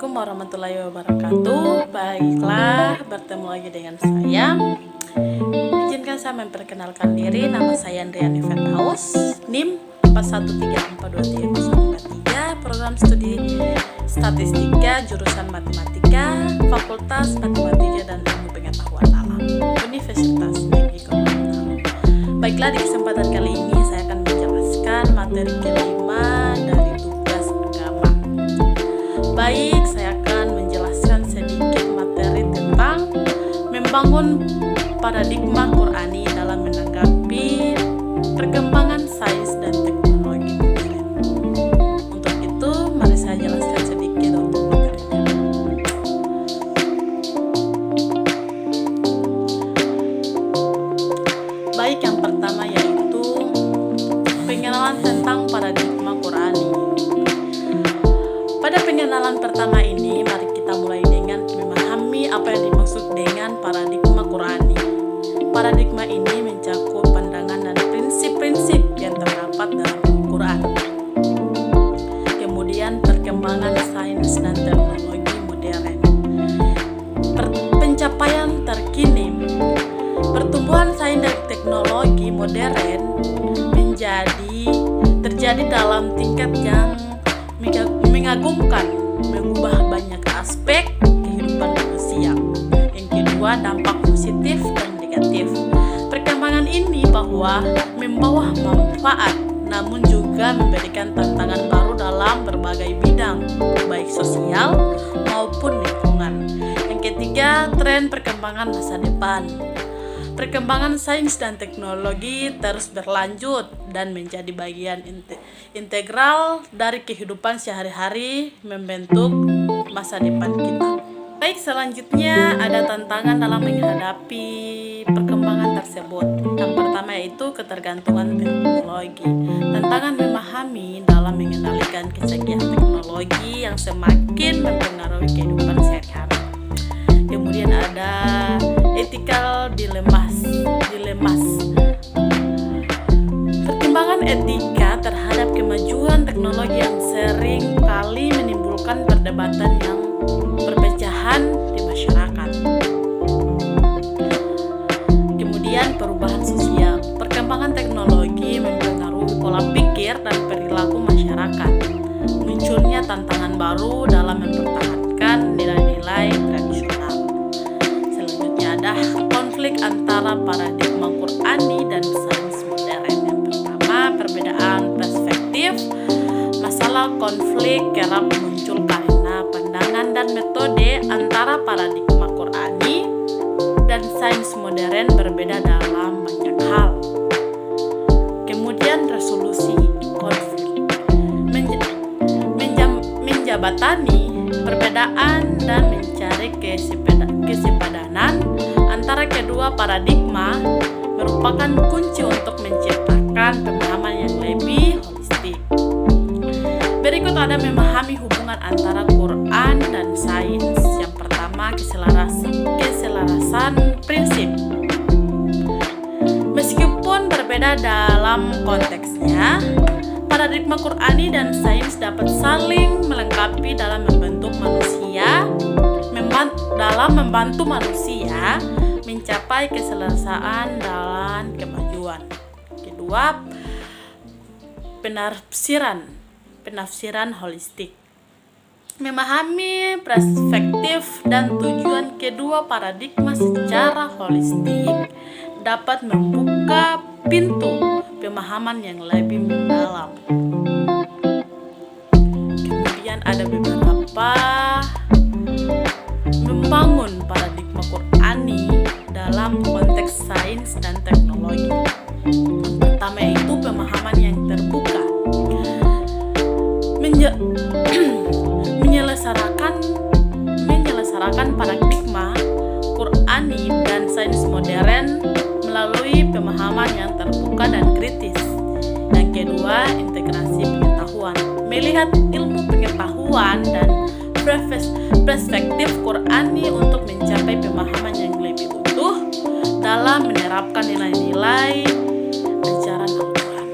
Assalamualaikum warahmatullahi wabarakatuh. Baiklah, bertemu lagi dengan saya. Izinkan saya memperkenalkan diri. Nama saya Andriani Firdaus, NIM 41342303, program studi statistika, jurusan matematika, Fakultas Matematika dan Ilmu Pengetahuan Alam, Universitas Negeri Gorontalo. Baiklah, di kesempatan kali ini saya akan menjelaskan materi kelima dari tugas agama. Baik, saya akan menjelaskan sedikit materi tentang membangun paradigma Qur'ani dalam menanggapi perkembangan sains dan teknologi modern. Untuk itu, mari saya jelaskan sedikit untuk materinya. Baik, yang pertama yaitu pengenalan tentang paradigma Qur'ani. Pada pengenalan pertama ini, mari kita mulai dengan memahami apa yang dimaksud dengan paradigma Qur'ani. Paradigma ini mencakup pandangan dan prinsip-prinsip yang terdapat dalam Al-Quran. Kemudian perkembangan sains dan teknologi modern. Pencapaian terkini. Pertumbuhan sains dan teknologi modern terjadi dalam tingkat yang mengagumkan, mengubah banyak aspek kehidupan manusia. Yang kedua, dampak positif dan negatif. Perkembangan ini membawa manfaat, namun juga memberikan tantangan baru dalam berbagai bidang, baik sosial maupun lingkungan. Yang ketiga, tren perkembangan masa depan. Perkembangan sains dan teknologi terus berlanjut dan menjadi bagian integral dari kehidupan sehari-hari, membentuk masa depan kita. Baik, selanjutnya ada tantangan dalam menghadapi perkembangan tersebut. Yang pertama yaitu ketergantungan teknologi. Tantangan memahami dalam mengendalikan kecanggihan teknologi yang semakin mempengaruhi kehidupan sehari-hari. Kemudian ada ethical dilemmas. Pertimbangan etika terhadap kemajuan teknologi yang sering kali menimbulkan perdebatan yang perpecahan di masyarakat. Kemudian perubahan sosial. Perkembangan teknologi mempengaruhi pola pikir dan perilaku masyarakat. Munculnya tantangan baru dalam mempertahankan nilai-nilai tradisional. Selanjutnya ada konflik antara paradigma Qur'ani dan sains modern. Yang pertama, perbedaan perspektif. Masalah konflik kerap muncul karena pandangan dan metode antara paradigma Qur'ani dan sains modern berbeda dalam banyak hal. Kemudian resolusi konflik. Menjabatani perbedaan dan mencari kesepadanan antara kedua paradigma merupakan kunci untuk menciptakan pemahaman yang lebih holistik. Berikut ada memahami hubungan antara Quran dan sains. Yang pertama, keselarasan prinsip. Meskipun berbeda dalam konteksnya, paradigma Qur'ani dan sains dapat saling melengkapi dalam membantu manusia mencapai keselesaan dan kemajuan. Kedua, penafsiran holistik. Memahami perspektif dan tujuan kedua paradigma secara holistik dapat membuka pintu pemahaman yang lebih mendalam. Kemudian ada beberapa membangun paradigma Qur'ani dalam konteks sains dan teknologi. Yang pertama yaitu pemahaman yang terbuka. Menyelesaikan paradigma Qur'ani dan sains modern melalui pemahaman yang terbuka dan kritis. Yang kedua, integrasi pengetahuan. Melihat ilmu pengetahuan dan perspektif Qur'ani untuk mencapai pemahaman yang lebih utuh dalam menerapkan nilai-nilai ajaran Al-Quran.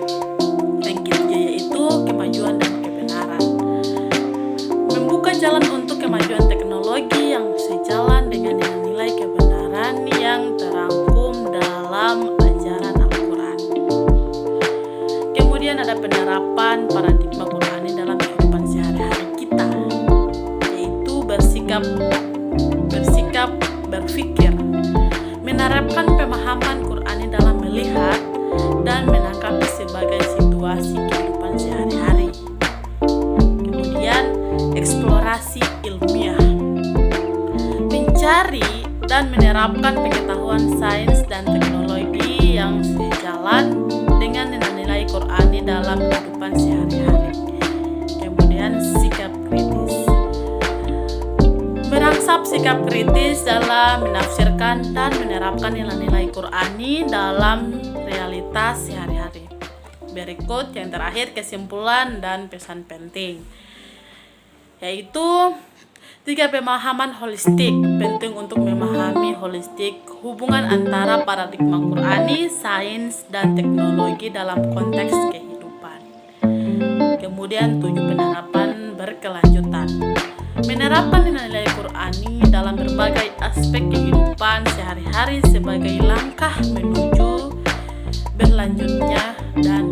Yang ketiga yaitu kemajuan dan kebenaran. Membuka jalan untuk kemajuan berpikir, menerapkan pemahaman Qur'ani dalam melihat dan menanggapi sebagai situasi kehidupan sehari-hari. Kemudian, eksplorasi ilmiah, mencari dan menerapkan pengetahuan sains dan teknologi yang sejalan dengan nilai-nilai Qur'ani dalam kehidupan sehari-hari. Kemudian, sikap kritis, merangsap sikap kritis dalam menafsirkan dan menerapkan nilai-nilai Qur'ani dalam realitas sehari-hari. Berikut yang terakhir, kesimpulan dan pesan penting, yaitu 3 pemahaman holistik. Penting untuk memahami holistik hubungan antara paradigma Qur'ani, sains, dan teknologi dalam konteks kehidupan. Kemudian 7 penerapan berkelanjutan, menerapkan nilai-nilai Qur'ani dalam berbagai aspek kehidupan sehari-hari sebagai langkah menuju berlanjutnya dan